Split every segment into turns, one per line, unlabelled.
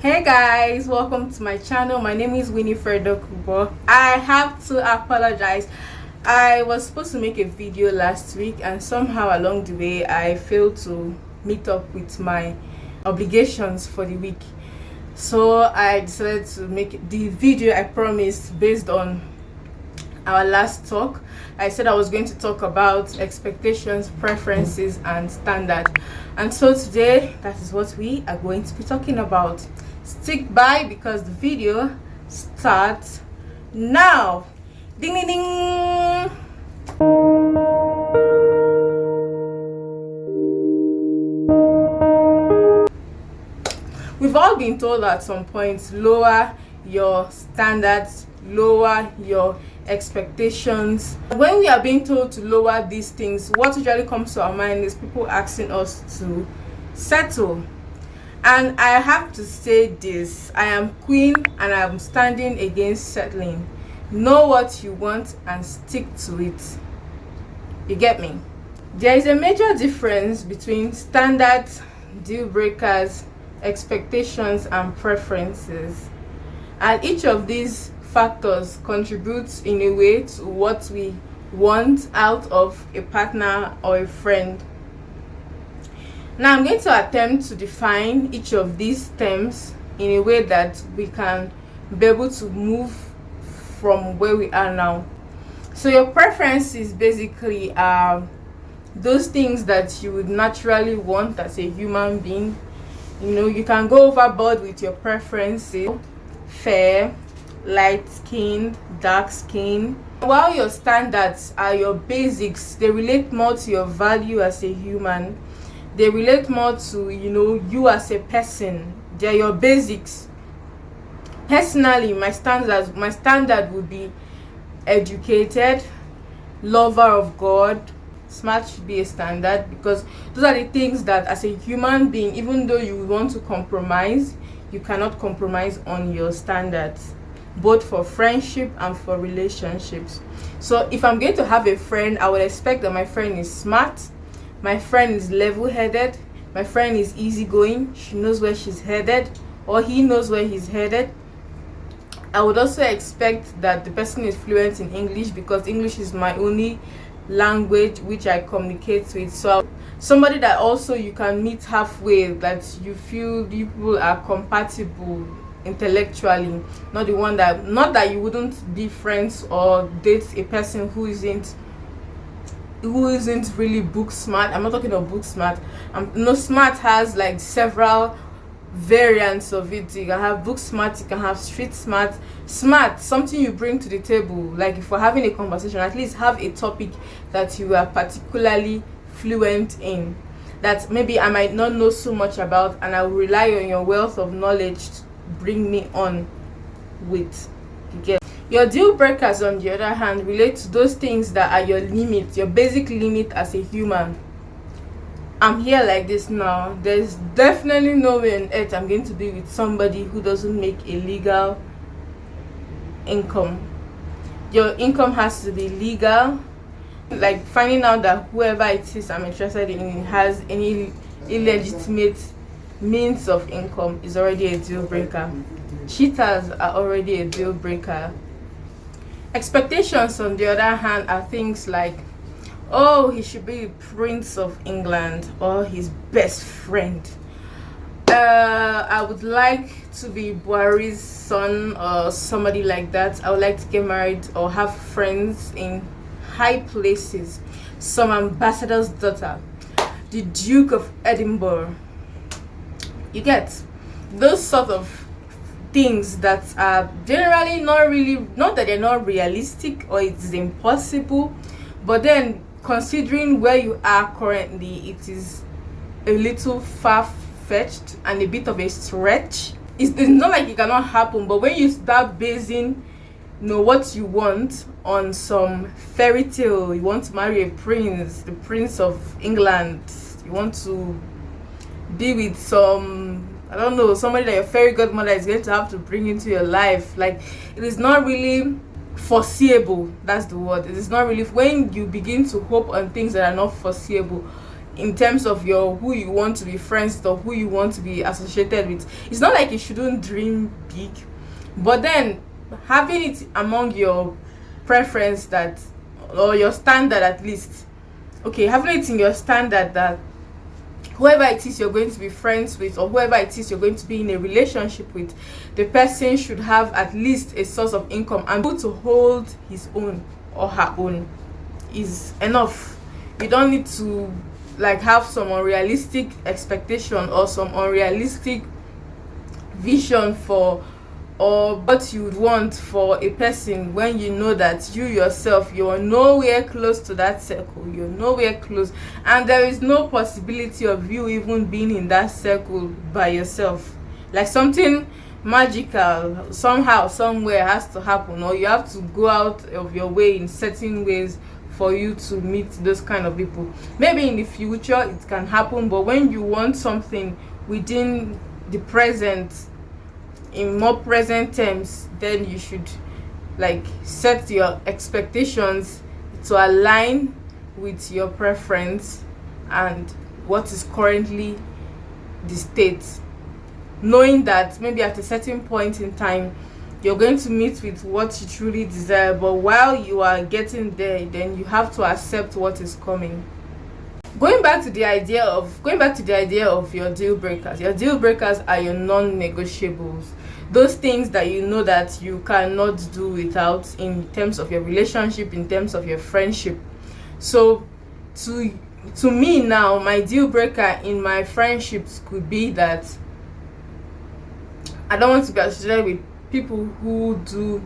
Hey guys, welcome to my channel. My name is Winifred. I have to apologize. I was supposed to make a video last week and somehow along the way I failed to meet up with my obligations for the week. So I decided to make the video I promised based on our last talk. I said I was going to talk about expectations, preferences, and standard. And so today, that is what we are going to be talking about. Stick by because the video starts now. Ding ding ding. We've all been told at some point, lower your standards, lower your expectations. When we are being told to lower these things, what usually comes to our mind is people asking us to settle. And I have to say this, I am queen and I am standing against settling. Know what you want and stick to it. You get me? There is a major difference between standards, deal breakers, expectations, and preferences. And each of these factors contributes in a way to what we want out of a partner or a friend. Now I'm going to attempt to define each of these terms in a way that we can be able to move from where we are now. So your preferences basically are those things that you would naturally want as a human being. You know, you can go overboard with your preferences. Fair, light skin, dark skin. While your standards are your basics, they relate more to your value as a human. They relate more to, you as a person. They're your basics. Personally, my standard would be educated, lover of God. Smart should be a standard because those are the things that as a human being, even though you want to compromise, you cannot compromise on your standards, both for friendship and for relationships. So if I'm going to have a friend, I would expect that my friend is smart, my friend is level-headed, my friend is easygoing, she knows where she's headed, or he knows where he's headed. I would also expect that the person is fluent in English because English is my only language which I communicate with. So somebody that also you can meet halfway, that you feel you people are compatible intellectually, not that you wouldn't be friends or date a person who isn't really book smart. I'm not talking about book smart. Smart has like several variants of it. You can have book smart, you can have street smart. Smart, something you bring to the table. Like if we're having a conversation, at least have a topic that you are particularly fluent in, that maybe I might not know so much about, and I will rely on your wealth of knowledge to bring me on with. You get. Your deal breakers, on the other hand, relate to those things that are your limit, your basic limit as a human. I'm here like this now. There's definitely no way on earth I'm going to be with somebody who doesn't make a legal income. Your income has to be legal. Like finding out that whoever it is I'm interested in has any illegitimate means of income is already a deal breaker. Cheaters are already a deal breaker. Expectations, on the other hand, are things like, oh, he should be Prince of England or his best friend. I would like to be Buhari's son or somebody like that. I would like to get married or have friends in high places. Some ambassador's daughter, the Duke of Edinburgh. You get those sort of things that are generally not that they're not realistic or it's impossible, but then considering where you are currently, it is a little far-fetched and a bit of a stretch. It's not like it cannot happen, but when you start basing what you want on some fairy tale, you want to marry a prince, the Prince of England, you want to be with somebody that your fairy godmother is going to have to bring into your life, like it is not really foreseeable. That's the word. It is not really. When you begin to hope on things that are not foreseeable, in terms of your who you want to be friends with or who you want to be associated with. It's not like you shouldn't dream big, but then having it among your preference that, or your standard at least, okay, having it in your standard that whoever it is you're going to be friends with or whoever it is you're going to be in a relationship with, the person should have at least a source of income and be able to hold his own or her own is enough. You don't need to like have some unrealistic expectation or some unrealistic vision for or what you would want for a person when you know that you yourself, you're nowhere close to that circle, you're nowhere close, and there is no possibility of you even being in that circle by yourself. Like something magical somehow somewhere has to happen, or you have to go out of your way in certain ways for you to meet those kind of people. Maybe in the future it can happen, but when you want something within the present, in more present terms, then you should like set your expectations to align with your preference and what is currently the state, knowing that maybe at a certain point in time you're going to meet with what you truly desire, but while you are getting there, then you have to accept what is coming. Going back to the idea of your deal breakers. Your deal breakers are your non-negotiables. Those things that you know that you cannot do without in terms of your relationship, in terms of your friendship. So to me now, my deal breaker in my friendships could be that I don't want to be associated with people who do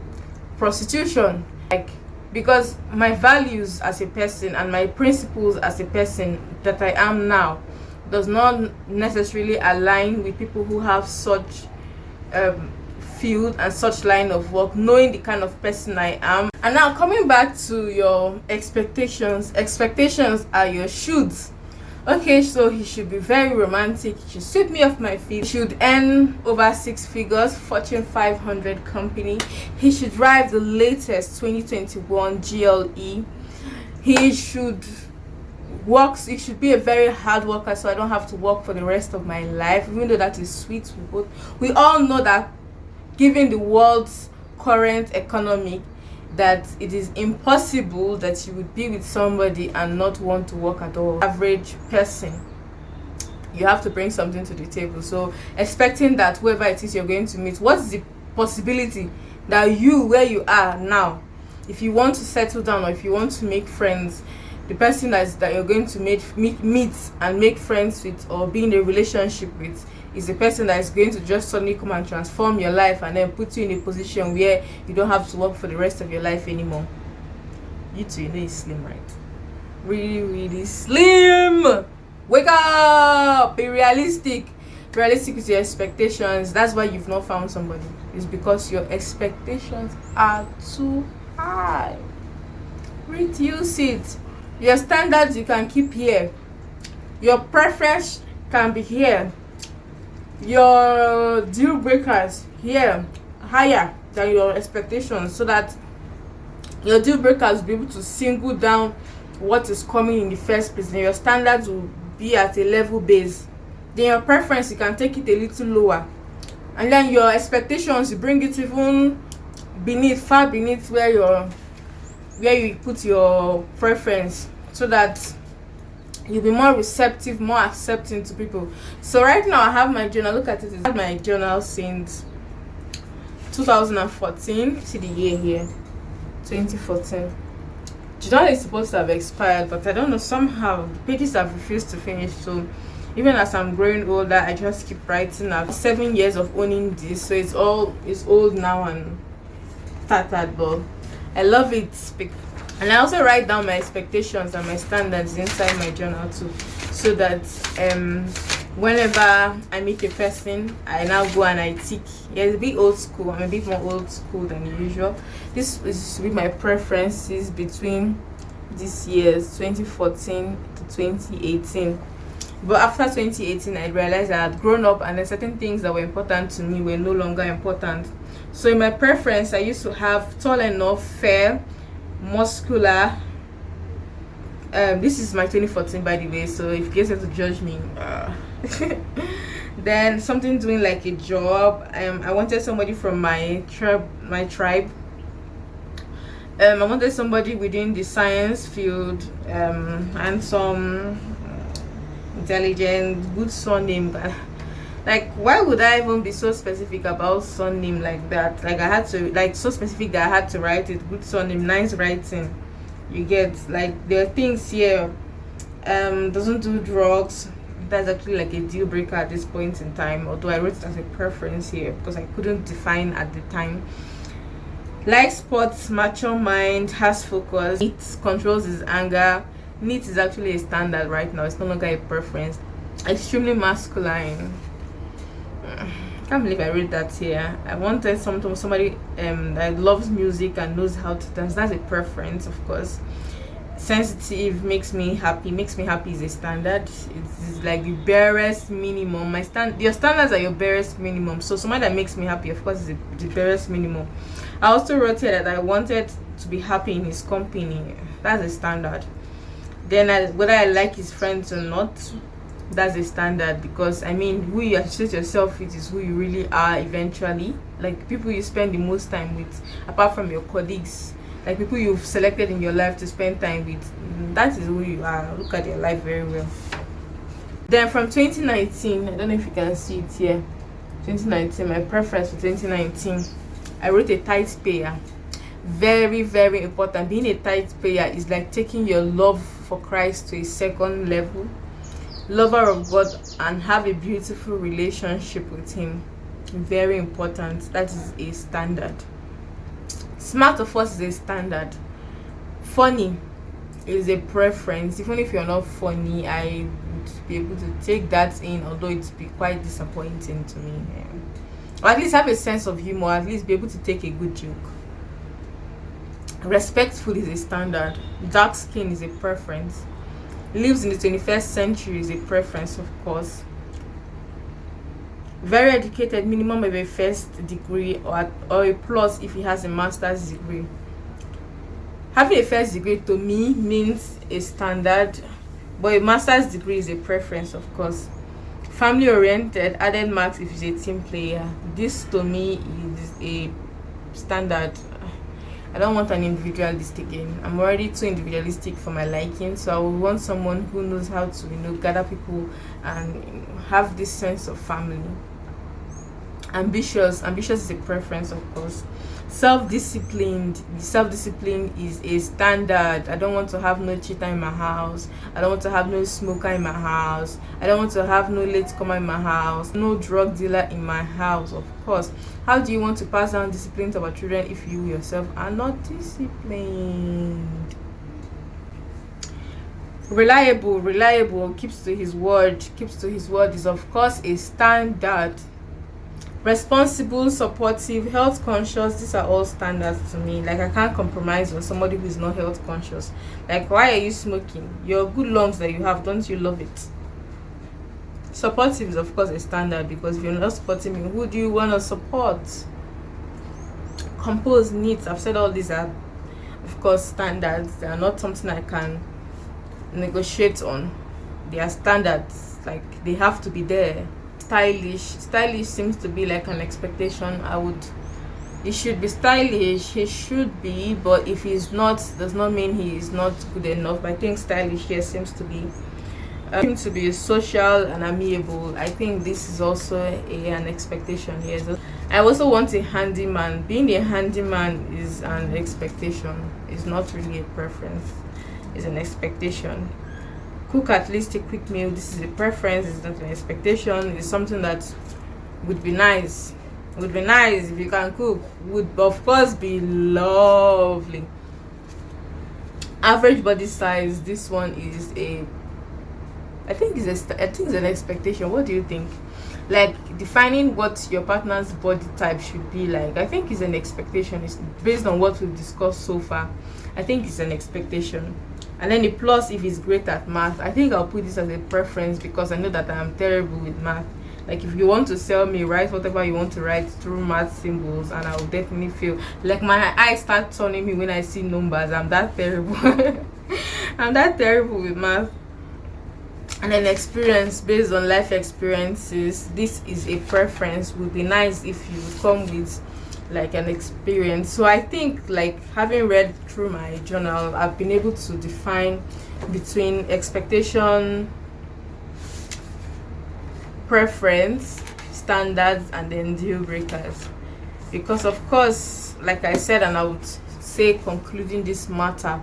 prostitution. Like, because my values as a person and my principles as a person that I am now does not necessarily align with people who have such field and such line of work, knowing the kind of person I am. And now coming back to your expectations are your shoulds. Okay, so he should be very romantic, he should sweep me off my feet, he should earn over 6 figures, Fortune 500 company, he should drive the latest 2021 GLE, he should be a very hard worker so I don't have to work for the rest of my life, even though that is sweet. We all know that given the world's current economy, that it is impossible that you would be with somebody and not want to work at all. Average person, you have to bring something to the table. So expecting that whoever it is you're going to meet, what's the possibility that you, where you are now, if you want to settle down or if you want to make friends, the person that you're going to meet and make friends with or be in a relationship with is a person that is going to just suddenly come and transform your life and then put you in a position where you don't have to work for the rest of your life anymore. You too, you know it's slim, right? Really, really slim. Wake up. Be realistic with your expectations. That's why you've not found somebody. It's because your expectations are too high. Reduce it. Your standards you can keep here, your preference can be here, your deal breakers here higher than your expectations, so that your deal breakers will be able to single down what is coming in the first place, and your standards will be at a level base. Then your preference, you can take it a little lower, and then your expectations, you bring it even far beneath where you put your preference, so that you'll be more receptive, more accepting to people. So right now I have my journal. Look at it. I've had my journal since 2014. See the year here, 2014. Journal is supposed to have expired, but I don't know, somehow the pages have refused to finish. So even as I'm growing older, I just keep writing. I've 7 years of owning this, so it's old now and tattered, but I love it. And I also write down my expectations and my standards inside my journal too, so that whenever I meet a person, I now go and I tick. Yeah, it's a bit old school. I'm a bit more old school than usual. This is with my preferences between these years, 2014 to 2018. But after 2018, I realized I had grown up, and then certain things that were important to me were no longer important. So in my preference, I used to have tall enough, fair, muscular, This is my 2014, by the way, so if you guys have to judge me, then something doing like a job. I wanted somebody from my tribe. I wanted somebody within the science field, and some intelligent, good surname. Like, why would I even be so specific about surname like that? Like, I had to, like, so specific that I had to write it. Good surname, nice writing. You get, like, there are things here. Doesn't do drugs. That's actually like a deal breaker at this point in time, although I wrote it as a preference here because I couldn't define at the time. Like sports, mature mind, has focus, neat, controls his anger. Neat is actually a standard right now, it's no longer a preference. Extremely masculine. I can't believe I read that here. I wanted somebody that loves music and knows how to dance. That's a preference, of course. Sensitive, makes me happy is a standard. It's like the barest minimum. Your standards are your barest minimum. So somebody that makes me happy, of course, is the barest minimum. I also wrote here that I wanted to be happy in his company. That's a standard. Then whether I like his friends or not, that's a standard, because I mean, who you associate yourself with is who you really are eventually. Like, people you spend the most time with, apart from your colleagues, like people you've selected in your life to spend time with, that is who you are. Look at your life very well. Then from 2019, I don't know if you can see it here, 2019, my preference for 2019, I wrote a tithe payer. Very, very important. Being a tithe payer is like taking your love for Christ to a second level. Lover of God and have a beautiful relationship with him. Very important. That is a standard. Smart, of course, is a standard. Funny is a preference. Even if you're not funny, I would be able to take that in, although it'd be quite disappointing to me. Or at least have a sense of humor, at least be able to take a good joke. Respectful is a standard. Dark skin is a preference. Lives in the 21st century is a preference, of course. Very educated, minimum of a first degree, or a plus if he has a master's degree. Having a first degree to me means a standard, but a master's degree is a preference, of course. Family oriented, added marks if he's a team player. This to me is a standard. I don't want an individualist again. I'm already too individualistic for my liking, so I would want someone who knows how to, gather people and have this sense of family. Ambitious is a preference, of course. Self-discipline is a standard. I don't want to have no cheater in my house. I don't want to have no smoker in my house. I don't want to have no latecomer in my house. No drug dealer in my house, of course. How do you want to pass down discipline to our children if you yourself are not disciplined? Reliable, keeps to his word is, of course, a standard. Responsible, supportive, health conscious, these are all standards to me. Like, I can't compromise on somebody who is not health conscious. Like, why are you smoking? Your good lungs that you have, don't you love it? Supportive is, of course, a standard, because if you're not supporting me, who do you want to support? Compose, neat, I've said all these are, of course, standards. They are not something I can negotiate on. They are standards, like, they have to be there. Stylish seems to be like an expectation. He should be stylish, he should be, but if he's not, does not mean he is not good enough. But I think stylish here seems to be social and amiable. I think this is also an expectation here. So I also want a handyman. Being a handyman is an expectation. It's not really a preference, it's an expectation. Cook at least a quick meal. This is a preference, it's not an expectation. It's something that would be nice. Would be nice if you can cook. Would, of course, be lovely. Average body size. This one is I think it's an expectation. What do you think? Like, defining what your partner's body type should be like, I think is an expectation. It's based on what we've discussed so far. I think it's an expectation. And then the plus, if he's great at math, I think I'll put this as a preference, because I know that I am terrible with math. Like, if you want to sell me, write whatever you want to write through math symbols, and I will definitely feel like my eyes start turning me when I see numbers. I'm that terrible. I'm that terrible with math. And then experience based on life experiences. This is a preference. Would be nice if you come with like an experience. So I think, like, having read through my journal, I've been able to define between expectation, preference, standards, and then deal breakers. Because of course, like I said, and I would say concluding this matter,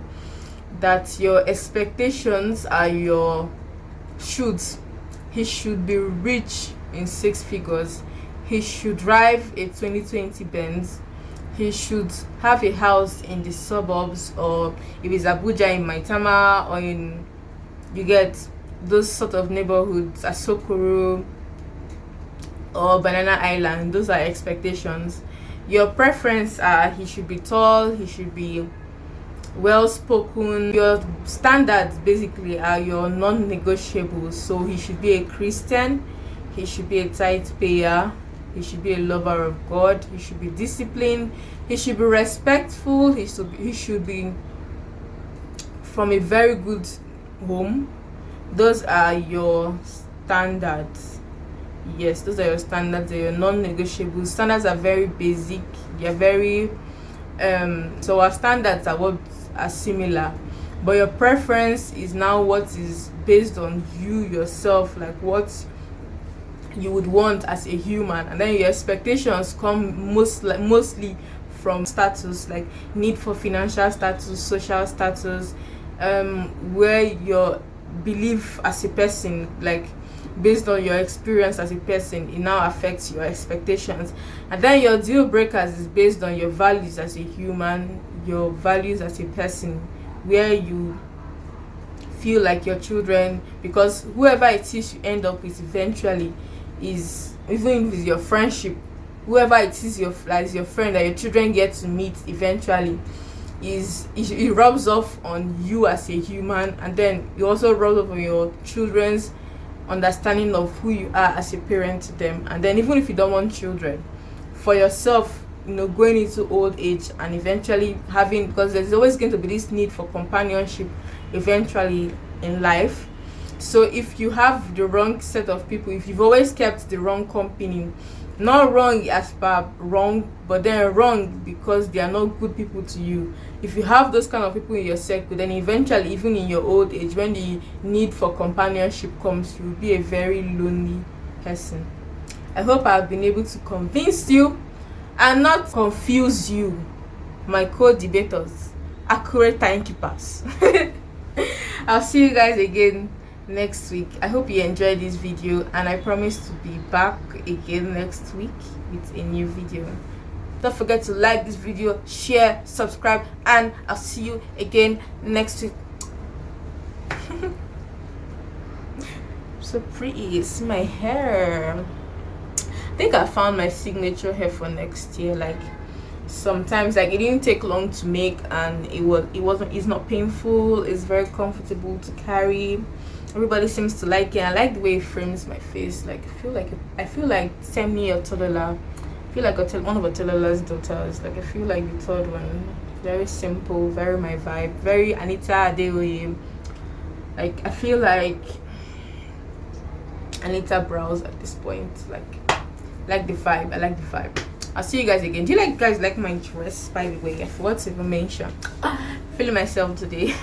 that your expectations are your shoulds. He should be rich in 6 figures. He should drive a 2020 Benz. He should have a house in the suburbs, or if it's Abuja, in Maitama, or in, you get those sort of neighborhoods, Asokoro or Banana Island. Those are expectations. Your preference are, he should be tall, he should be well spoken. Your standards basically are your non-negotiables. So he should be a Christian, he should be a tithe payer, he should be a lover of God, he should be disciplined, he should be respectful, he should be from a very good home. Those are your standards. Yes, those are your standards. They're your non-negotiables. Standards are very basic. They're very so our standards are what are similar, but your preference is now what is based on you yourself, like what you would want as a human. And then your expectations come mostly from status, like need for financial status, social status, where your belief as a person, like based on your experience as a person, it now affects your expectations. And then your deal breakers is based on your values as a human, your values as a person, where you feel like your children, because whoever it is you end up with eventually is, even with your friendship, whoever it is your friend that your children get to meet eventually, it rubs off on you as a human, and then it also rubs off on your children's understanding of who you are as a parent to them. And then even if you don't want children, for yourself, going into old age and eventually having, because there's always going to be this need for companionship eventually in life. So if you have the wrong set of people, if you've always kept the wrong company, not wrong as per wrong, but then wrong because they are not good people to you. If you have those kind of people in your circle, then eventually, even in your old age, when the need for companionship comes, you'll be a very lonely person. I hope I've been able to convince you and not confuse you, my co-debaters, accurate timekeepers. I'll see you guys again next week. I hope you enjoyed this video, and I promise to be back again next week with a new video. Don't forget to like this video, share, subscribe, and I'll see you again next week. So pretty. See my hair. I think I found my signature hair for next year. Like, sometimes, like, it didn't take long to make, and it's not painful, it's very comfortable to carry. Everybody seems to like it. I like the way it frames my face. Like, I feel like Semi or Todola. I feel like one of Otolola's daughters. Like, I feel like the third one. Very simple, very my vibe, very Anita Adeoye. Like, I feel like Anita Browse at this point. Like the vibe. I like the vibe. I'll see you guys again. Do you guys like my dress, by the way? I forgot to even mention. Feeling myself today.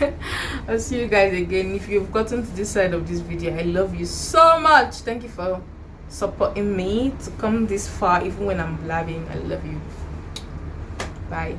I'll see you guys again. If you've gotten to this side of this video, I love you so much. Thank you for supporting me to come this far, even when I'm blabbing. I love you. Bye.